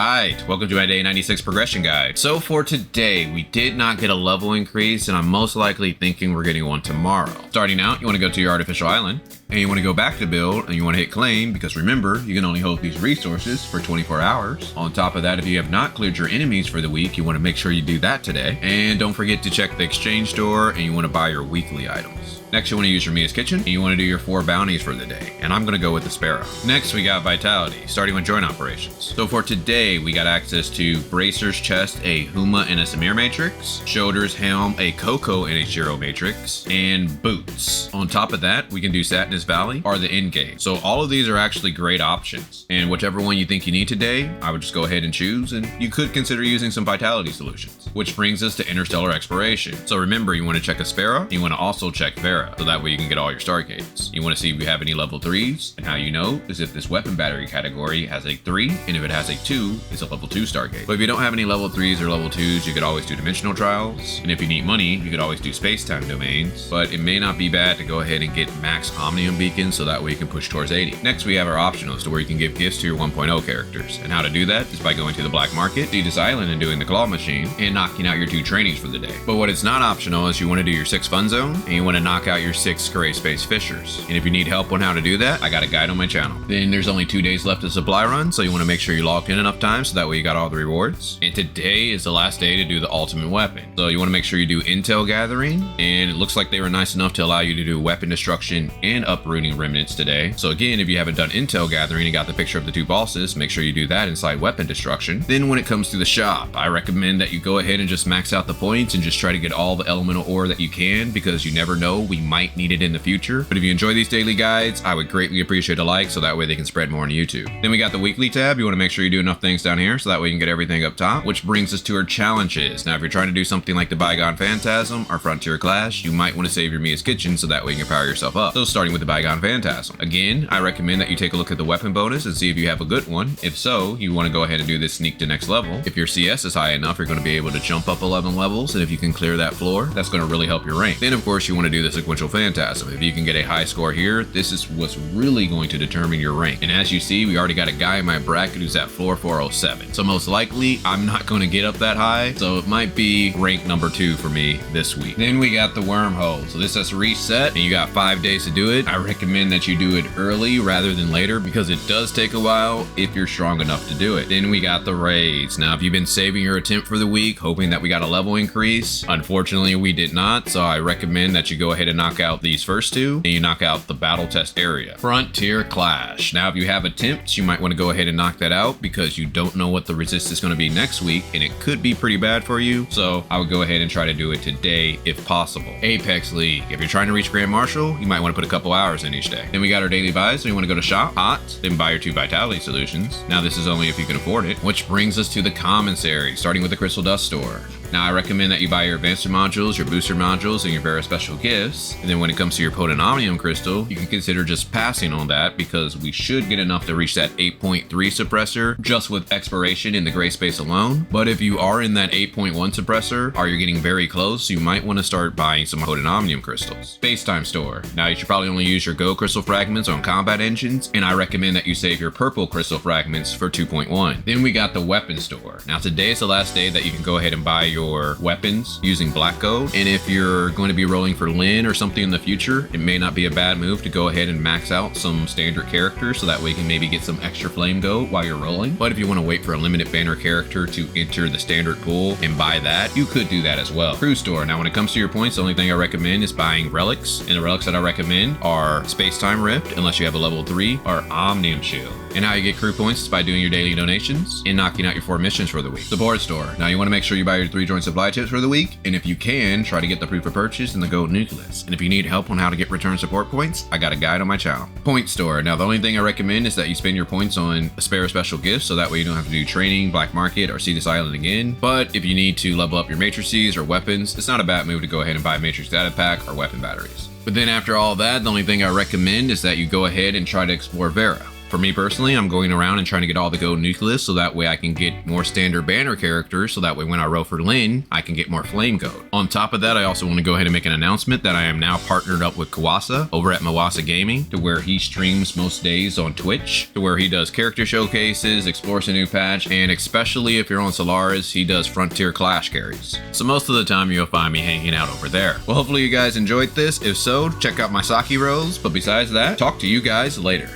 Alright, welcome to my day 96 progression guide. So for today, we did not get a level increase, and I'm most likely thinking we're getting one tomorrow. Starting out, you want to go to your artificial island, and you want to go back to build, and you want to hit claim, because remember, you can only hold these resources for 24 hours. On top of that, if you have not cleared your enemies for the week, you want to make sure you do that today. And don't forget to check the exchange store, and you want to buy your weekly items. Next, you want to use your Mia's Kitchen, and you want to do your 4 bounties for the day, and I'm going to go with the Sparrow. Next, we got Vitality, starting with joint operations. So for today, we got access to Bracer's Chest, a Huma and a Samir Matrix, Shoulders Helm, a Coco and a Shiro Matrix, and Boots. On top of that, we can do Sadness Valley or the end game. So all of these are actually great options, and whichever one you think you need today, I would just go ahead and choose, and you could consider using some Vitality solutions, which brings us to Interstellar Exploration. So remember, you want to check a Sparrow, and you want to also check Vera. So that way you can get all your Stargates. You want to see if you have any level 3s, and how you know is if this weapon battery category has a 3, and if it has a 2, it's a level 2 Stargate. But if you don't have any level 3s or level 2s, you could always do Dimensional Trials, and if you need money, you could always do Space-Time Domains, but it may not be bad to go ahead and get Max Omnium Beacons so that way you can push towards 80. Next, we have our optionals to where you can give gifts to your 1.0 characters, and how to do that is by going to the black market, Deedus Island and doing the Claw Machine, and knocking out your 2 trainings for the day. But what it's not optional is you want to do your 6 Funzone, and you want to knock out your 6 Greyspace Fishers. And if you need help on how to do that, I got a guide on my channel. Then there's only 2 days left of supply run, so you want to make sure you logged in enough time so that way you got all the rewards. And today is the last day to do the ultimate weapon. So you want to make sure you do intel gathering, and it looks like they were nice enough to allow you to do weapon destruction and uprooting remnants today. So again, if you haven't done intel gathering and got the picture of the 2 bosses, make sure you do that inside weapon destruction. Then when it comes to the shop, I recommend that you go ahead and just max out the points and just try to get all the elemental ore that you can, because you never know, we might need it in the future. But if you enjoy these daily guides, I would greatly appreciate a like so that way they can spread more on YouTube. Then we got the weekly tab. You want to make sure you do enough things down here so that way you can get everything up top, which brings us to our challenges. Now, if you're trying to do something like the Bygone Phantasm or Frontier Clash, you might want to save your Mia's Kitchen so that way you can power yourself up. So starting with the Bygone Phantasm. Again, I recommend that you take a look at the weapon bonus and see if you have a good one. If so, you want to go ahead and do this sneak to next level. If your CS is high enough, you're going to be able to jump up 11 levels, and if you can clear that floor, that's going to really help your rank. Then of course you want to do the Sequential Phantasm. If you can get a high score here, this is what's really going to determine your rank. And as you see, we already got a guy in my bracket who's at floor 407. So most likely I'm not going to get up that high, so it might be rank number 2 for me this week. Then we got the Wormhole. So this has reset, and you got 5 days to do it. I recommend that you do it early rather than later, because it does take a while if you're strong enough to do it. Then we got the raids. Now, if you've been saving your attempt for the week, hoping that we got a level increase, unfortunately we did not. So I recommend that you go ahead and knock out these first 2, and you knock out the battle test area. Frontier Clash. Now, if you have attempts, you might want to go ahead and knock that out, because you don't know what the resist is going to be next week, and it could be pretty bad for you. So I would go ahead and try to do it today if possible. Apex League. If you're trying to reach Grand Marshal, you might want to put a couple hours in each day. Then we got our daily buys. So you want to go to shop, hot, then buy your 2 Vitality solutions. Now this is only if you can afford it, which brings us to the Commissary, starting with the Crystal Dust store. Now, I recommend that you buy your Advanced modules, your Booster modules, and your Vera special gifts. And then when it comes to your Potent Omnium Crystal, you can consider just passing on that, because we should get enough to reach that 8.3 suppressor just with Exploration in the Greyspace alone. But if you are in that 8.1 suppressor, or you're getting very close, you might want to start buying some Potent Omnium Crystals. Space-Time store. Now, you should probably only use your Go Crystal Fragments on combat engines, and I recommend that you save your Purple Crystal Fragments for 2.1. Then we got the Weapon store. Now, today is the last day that you can go ahead and buy your weapons using black gold, and if you're going to be rolling for Lin or something in the future, it may not be a bad move to go ahead and max out some standard characters so that way you can maybe get some extra flame gold while you're rolling. But if you want to wait for a limited banner character to enter the standard pool and buy that, you could do that as well. Crew store. Now when it comes to your points, the only thing I recommend is buying relics, and the relics that I recommend are Space-Time Rift, unless you have a level 3, or Omnium Shield. And how you get crew points is by doing your daily donations and knocking out your 4 missions for the week. The board store. Now you want to make sure you buy your 3 joint supply chips for the week, and if you can, try to get the proof of purchase and the gold nucleus. And if you need help on how to get return support points, I got a guide on my channel. Point store. Now the only thing I recommend is that you spend your points on a spare special gift, so that way you don't have to do training, black market, or see this island again. But if you need to level up your matrices or weapons, it's not a bad move to go ahead and buy a matrix data pack or weapon batteries. But then after all that, the only thing I recommend is that you go ahead and try to explore Vera. For me personally, I'm going around and trying to get all the gold nucleus so that way I can get more standard banner characters, so that way when I roll for Lynn, I can get more flame gold. On top of that, I also want to go ahead and make an announcement that I am now partnered up with Kawasa over at Kawasa Gaming, to where he streams most days on Twitch, to where he does character showcases, explores a new patch, and especially if you're on Solaris, he does Frontier Clash carries. So most of the time you'll find me hanging out over there. Well, hopefully you guys enjoyed this. If so, check out my Saki rolls, but besides that, talk to you guys later.